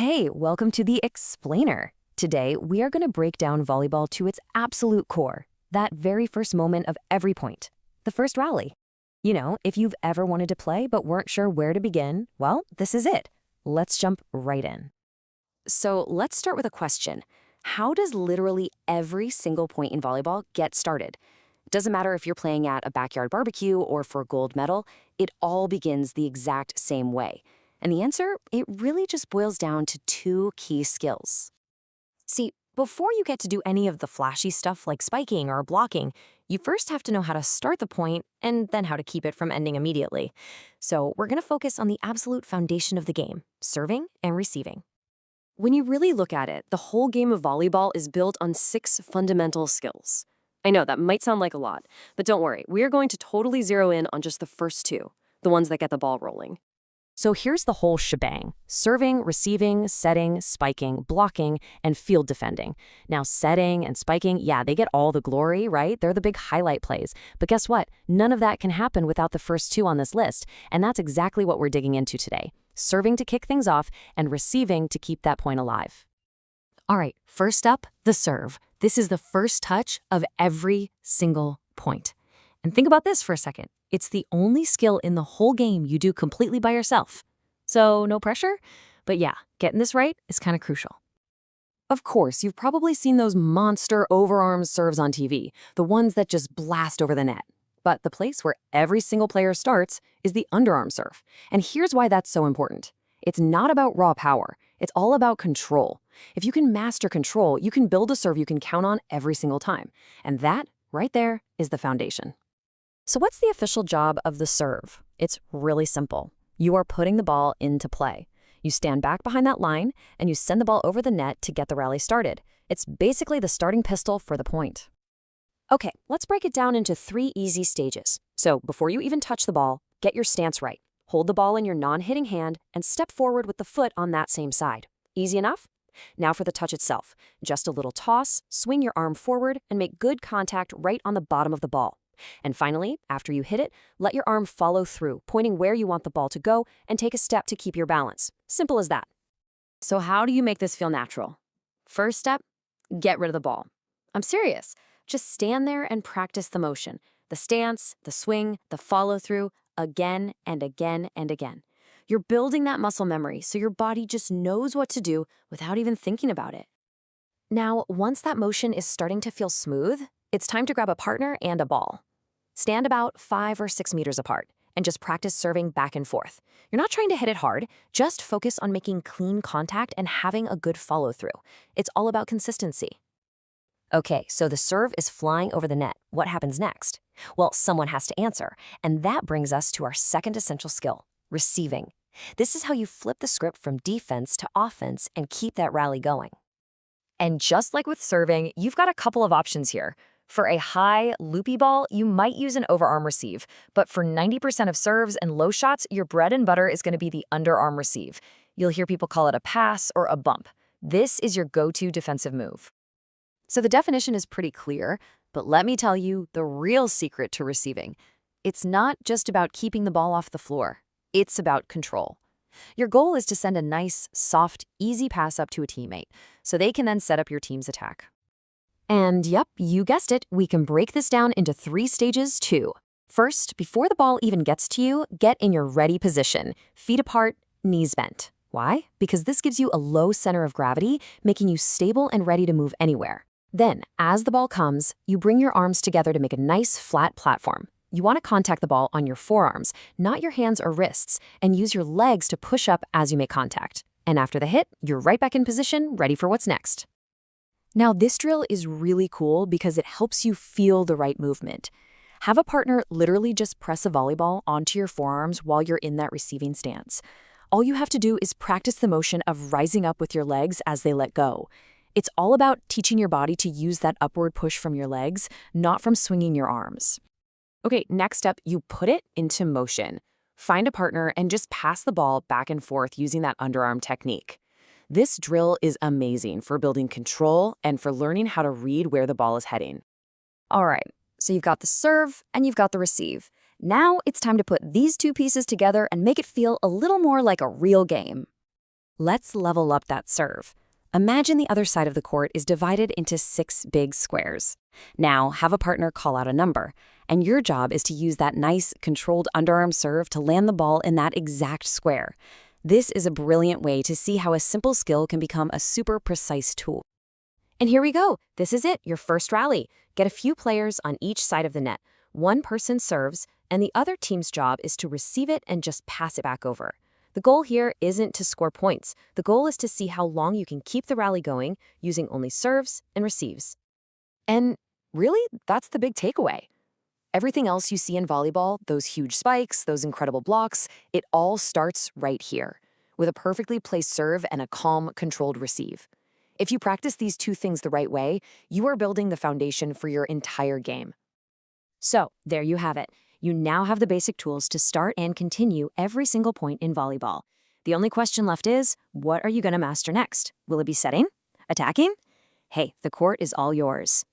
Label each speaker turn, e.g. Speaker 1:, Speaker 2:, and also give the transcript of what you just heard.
Speaker 1: Hey, welcome to the Explainer. Today, we are going to break down volleyball to its absolute core, that very first moment of every point, the first rally. You know, if you've ever wanted to play but weren't sure where to begin, well, this is it. Let's jump right in. So let's start with a question. How does literally every single point in volleyball get started? Doesn't matter if you're playing at a backyard barbecue or for a gold medal, it all begins the exact same way. And the answer, it really just boils down to two key skills. See, before you get to do any of the flashy stuff like spiking or blocking, you first have to know how to start the point and then how to keep it from ending immediately. So we're going to focus on the absolute foundation of the game, serving and receiving. When you really look at it, the whole game of volleyball is built on 6 fundamental skills. I know that might sound like a lot, but don't worry, we are going to totally zero in on just the first 2, the ones that get the ball rolling. So here's the whole shebang: serving, receiving, setting, spiking, blocking, and field defending. Now, setting and spiking, yeah, they get all the glory, right? They're the big highlight plays. But guess what? None of that can happen without the first 2 on this list, and that's exactly what we're digging into today. Serving to kick things off and receiving to keep that point alive. All right, first up, the serve. This is the first touch of every single point. And think about this for a second. It's the only skill in the whole game you do completely by yourself. So no pressure, but yeah, getting this right is kind of crucial. Of course, you've probably seen those monster overarm serves on TV, the ones that just blast over the net. But the place where every single player starts is the underarm serve. And here's why that's so important. It's not about raw power. It's all about control. If you can master control, you can build a serve you can count on every single time. And that, right there, is the foundation. So what's the official job of the serve? It's really simple. You are putting the ball into play. You stand back behind that line, and you send the ball over the net to get the rally started. It's basically the starting pistol for the point. Okay, let's break it down into 3 easy stages. So before you even touch the ball, get your stance right. Hold the ball in your non-hitting hand and step forward with the foot on that same side. Easy enough? Now for the touch itself. Just a little toss, swing your arm forward, and make good contact right on the bottom of the ball. And finally, after you hit it, let your arm follow through, pointing where you want the ball to go, and take a step to keep your balance. Simple as that. So how do you make this feel natural? First step, get rid of the ball. I'm serious. Just stand there and practice the motion. The stance, the swing, the follow-through, again and again and again. You're building that muscle memory so your body just knows what to do without even thinking about it. Now, once that motion is starting to feel smooth, it's time to grab a partner and a ball. Stand about 5 or 6 meters apart and just practice serving back and forth. You're not trying to hit it hard, just focus on making clean contact and having a good follow-through. It's all about consistency. Okay, so the serve is flying over the net. What happens next? Well, someone has to answer, and that brings us to our second essential skill, receiving. This is how you flip the script from defense to offense and keep that rally going. And just like with serving, you've got a couple of options here. For a high, loopy ball, you might use an overarm receive, but for 90% of serves and low shots, your bread and butter is going to be the underarm receive. You'll hear people call it a pass or a bump. This is your go-to defensive move. So the definition is pretty clear, but let me tell you the real secret to receiving. It's not just about keeping the ball off the floor. It's about control. Your goal is to send a nice, soft, easy pass up to a teammate, so they can then set up your team's attack. And yep, you guessed it, we can break this down into 3 stages too. First, before the ball even gets to you, get in your ready position, feet apart, knees bent. Why? Because this gives you a low center of gravity, making you stable and ready to move anywhere. Then, as the ball comes, you bring your arms together to make a nice flat platform. You want to contact the ball on your forearms, not your hands or wrists, and use your legs to push up as you make contact. And after the hit, you're right back in position, ready for what's next. Now, this drill is really cool because it helps you feel the right movement. Have a partner literally just press a volleyball onto your forearms while you're in that receiving stance. All you have to do is practice the motion of rising up with your legs as they let go. It's all about teaching your body to use that upward push from your legs, not from swinging your arms. Okay, next up, you put it into motion. Find a partner and just pass the ball back and forth using that underarm technique. This drill is amazing for building control and for learning how to read where the ball is heading. All right, so you've got the serve and you've got the receive. Now it's time to put these 2 pieces together and make it feel a little more like a real game. Let's level up that serve. Imagine the other side of the court is divided into 6 big squares. Now, have a partner call out a number, and your job is to use that nice, controlled underarm serve to land the ball in that exact square. This is a brilliant way to see how a simple skill can become a super precise tool. And here we go. This is it, your first rally. Get a few players on each side of the net. One person serves, and the other team's job is to receive it and just pass it back over. The goal here isn't to score points. The goal is to see how long you can keep the rally going using only serves and receives. And really, that's the big takeaway. Everything else you see in volleyball, those huge spikes, those incredible blocks, it all starts right here, with a perfectly placed serve and a calm, controlled receive. If you practice these two things the right way, you are building the foundation for your entire game. So, there you have it. You now have the basic tools to start and continue every single point in volleyball. The only question left is, what are you going to master next? Will it be setting? Attacking? Hey, the court is all yours.